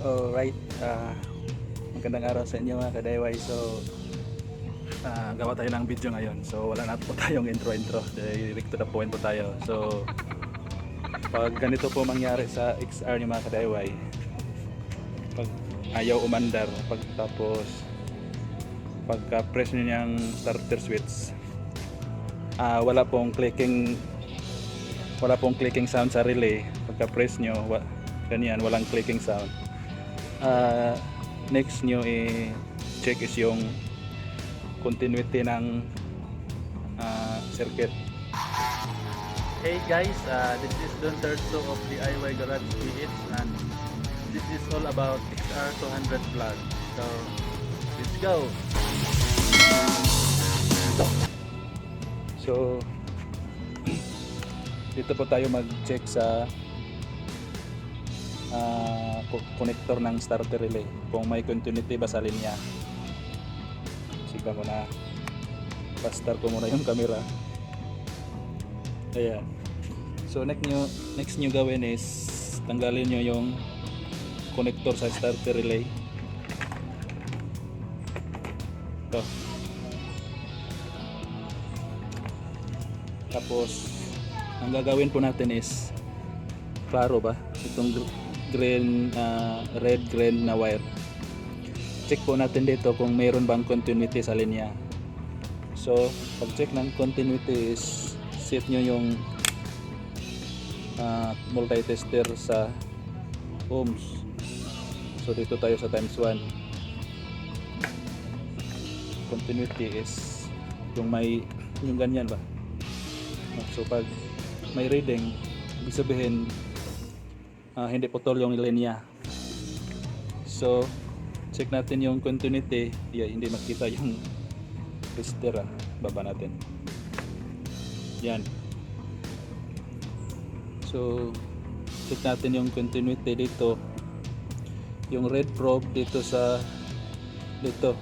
Alright, magandang araw sa inyo mga kadayway. So, gawa tayo ng video ngayon. So, wala na po tayong intro. Direct to the point po tayo. So, pag ganito po mangyari sa XR ni mga kadayway, pag ayaw umandar, pagka-press nyo niyang starter switch, wala pong clicking sound sa relay. Pagka-press nyo, ganyan, walang clicking sound. Next nyo i-check is yung continuity ng circuit. Hey guys, this is Don Terzo of DIY Garage PH, and this is all about XR200 Plus. So, let's go! So, dito po tayo mag-check sa connector ng starter relay kung may continuity ba sa linya. Sika mo na, pastar ko muna yung camera. Ayan. So next nyo gawin is tanggalin nyo yung connector sa starter relay. Ito. Tapos ang gagawin po natin is, klaro ba itong green, red green na wire, check po natin dito kung mayroon bang continuity sa linya. So pag check ng continuity is set nyo yung multi-tester sa ohms. So dito tayo sa times 1. Continuity is yung ganyan ba. So pag may reading, ibig sabihin hindi putol yung linya. So check natin yung continuity. Hindi makita yung tester. Baba natin. Yan. So check natin yung continuity dito. Yung red probe dito dito.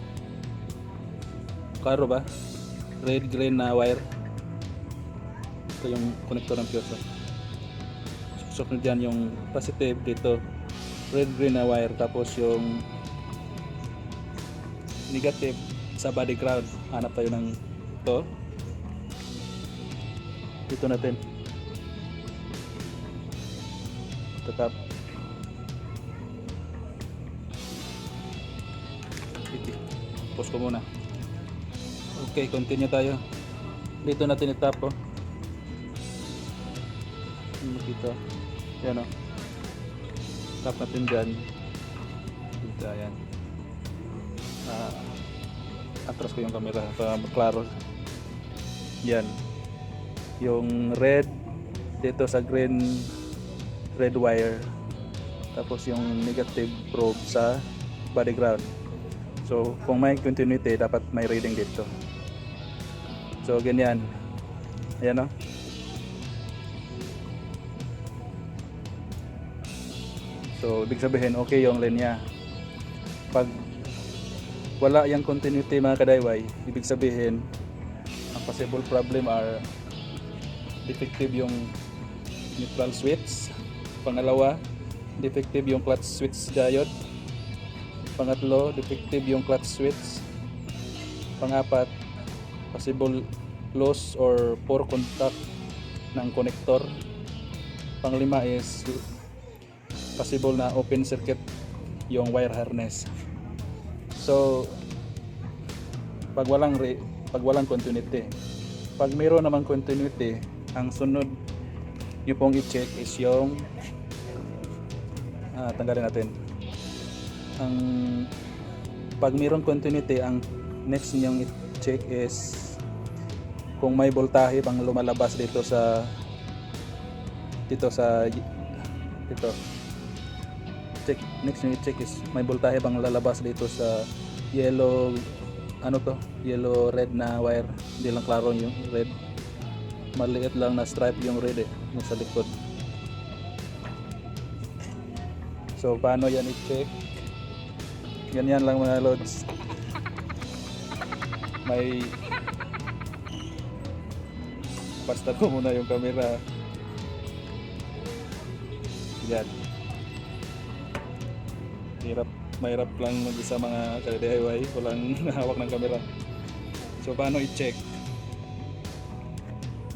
Klaro ba? Red green na wire. Ito yung connector ng fuse. Susok nyo dyan yung positive dito, red green na wire. Tapos yung negative sa body ground, hanap tayo ng ito dito natin, tetap pause ko muna. Okay, continue tayo. Dito natin itap makita yan tap natin dyan. Ayan, atras ko yung camera para maklaro. Yan yung red dito sa red wire, tapos yung negative probe sa body ground. So kung may continuity, dapat may reading dito. So ganyan, ayan So ibig sabihin okay yung linya. Pag wala yung continuity mga kadayway, ibig sabihin ang possible problem are defective yung neutral switch. Pangalawa, defective yung clutch switch diode. Pangatlo, defective yung clutch switch. Pangapat, possible loss or poor contact ng connector. Panglima is possible na open circuit yung wire harness. So pag walang continuity, pag mayroon namang continuity, ang sunod nyo pong i-check is yung tanggalin natin. Pag mayroon continuity, ang next nyong i-check is kung may voltahe bang lumalabas dito next nyo i-check is may voltahe bang lalabas dito sa yellow red na wire. Hindi lang klaro yung red, maliit lang na stripe yung red nasa likod. So paano yan i-check? Ganyan lang mga lods. May basta ko muna yung camera. Yan. Mahirap lang mag-isa mga ka-DIY, walang hawak ng camera. So paano i-check?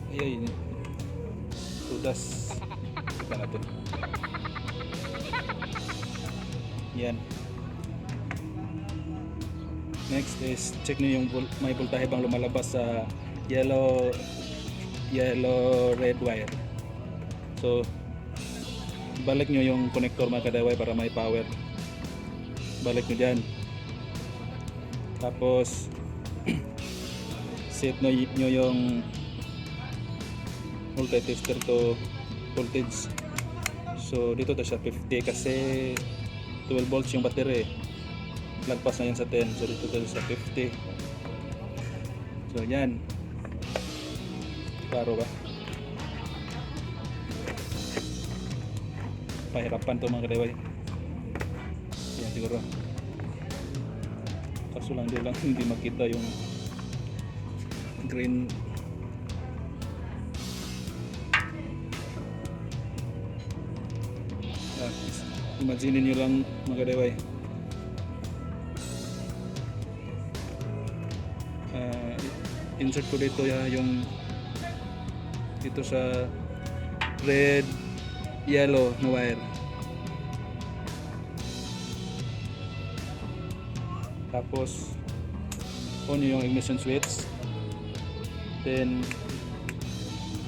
Ay, tudas. Tika natin. Yan. Next is check nyo yung may voltahe bang lumalabas sa yellow red wire. So balik nyo yung connector mga ka-DIY para may power. Balik nyo dyan. Tapos set nyo yung multi-tester to voltage. So dito to siya 50 kasi 12 volts yung battery. Lagpas na yan sa 10. So dito to sa 50. So yan. Klaro ba? Pahirapan to mga ka-DIY. Yan siguro. Kaso lang hindi makita yung green. Imagine nyo lang mga ka-DIY. Insert ko dito yung dito sa red yellow na wire. Tapos on yung ignition switch, then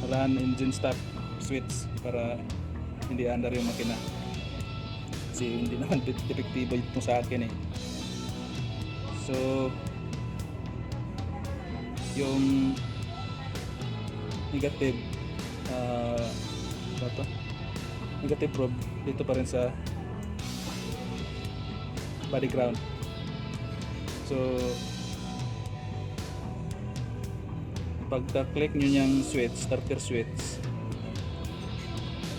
run engine stop switch para hindi andar yung makina kasi hindi naman depektibo ito sa akin eh. So yung negative negative probe dito pa rin sa body ground. So pagka-click nyo niyang switch, starter switch,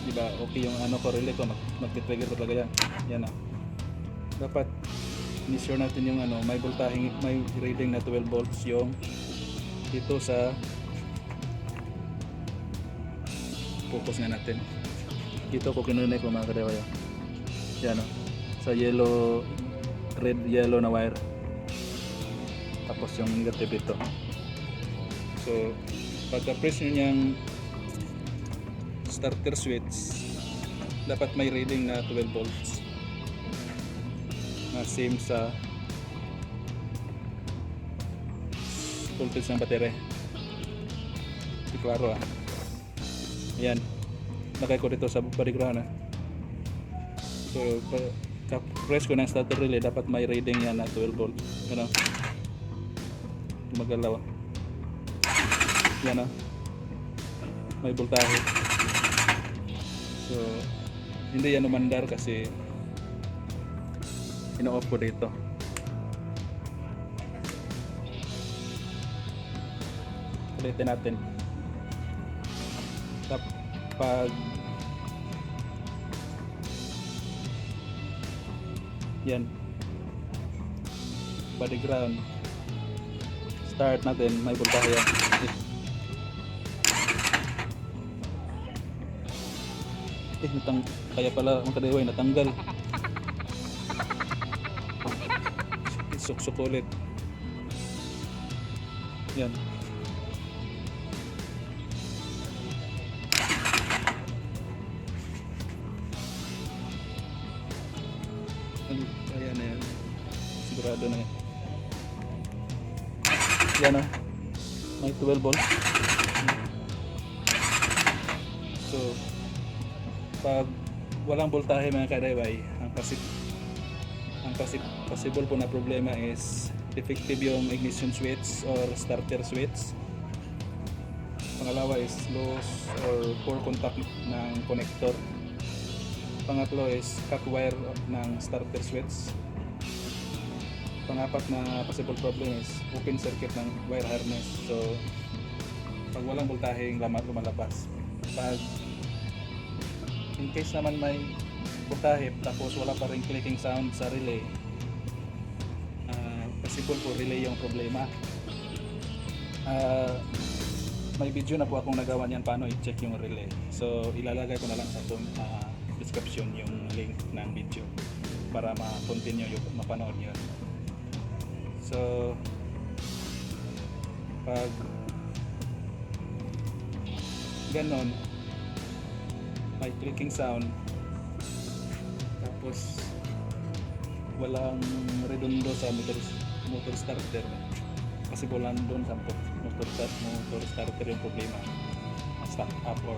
diba okay yung ano ko relay ko, mag-trigger ko talaga yan. Yan ah. Dapat i-sure natin yung ano, may voltahe, may reading na 12 volts yung dito sa focus nga natin. Dito ko kinunay ko mga ka-DIY. Yan o. Sa red yellow na wire. Tapos yung negative dito. So pagka-press nyo niyang starter switch, dapat may reading na 12 volts. Na same sa voltage ng battery. Di klaro ah. Ayan. Nakay ko dito sa body ground ah. So press ko ng starter relay, dapat may reading yan na 12 volts. Ano? Magalaw. Yan ah. May voltahe. So hindi yan umandar kasi ino-off ko dito. Ulitin natin. Pag yan body ground, start natin, may voltahe yan. Kaya pala mga ka-DIY natanggal. Suksok ulit. Yan. Kaya na yan. Sigurado na yan. Yan o. May 12 volts. So pag walang voltahe mga ka-DIY, ang possible po na problema is defective yung ignition switch or starter switch. Pangalawa is loose or poor contact ng connector. Pangatlo is cut wire ng starter switch. Pangapat na possible problem is open circuit ng wire harness. So pag walang voltahe yung lumalabas. Pag in case naman may voltahe tapos wala pa rin clicking sound sa relay, possible po relay yung problema. May video na po akong nagawa niyan paano i-check yung relay. So ilalagay ko na lang sa description yung link ng video. para ma-continue yung mapanood yun. So pag ganon, may clicking sound, tapos walang redondo sa motor starter, kasi bulan doon sa motor starter yung problema, stock up or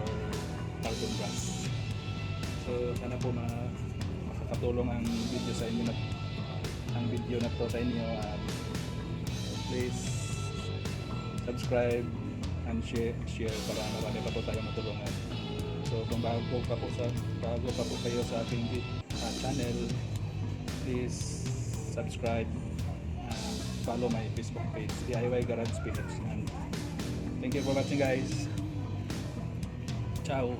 carbon gas. So sana po makakatulong ang video sa inyo ang video na to sa inyo, at please subscribe and share para marami pa po tayo matulungan. So kung bago pa po kayo sa ating channel, please subscribe, follow my Facebook page, DIY Garage PH, and thank you for watching guys. Ciao.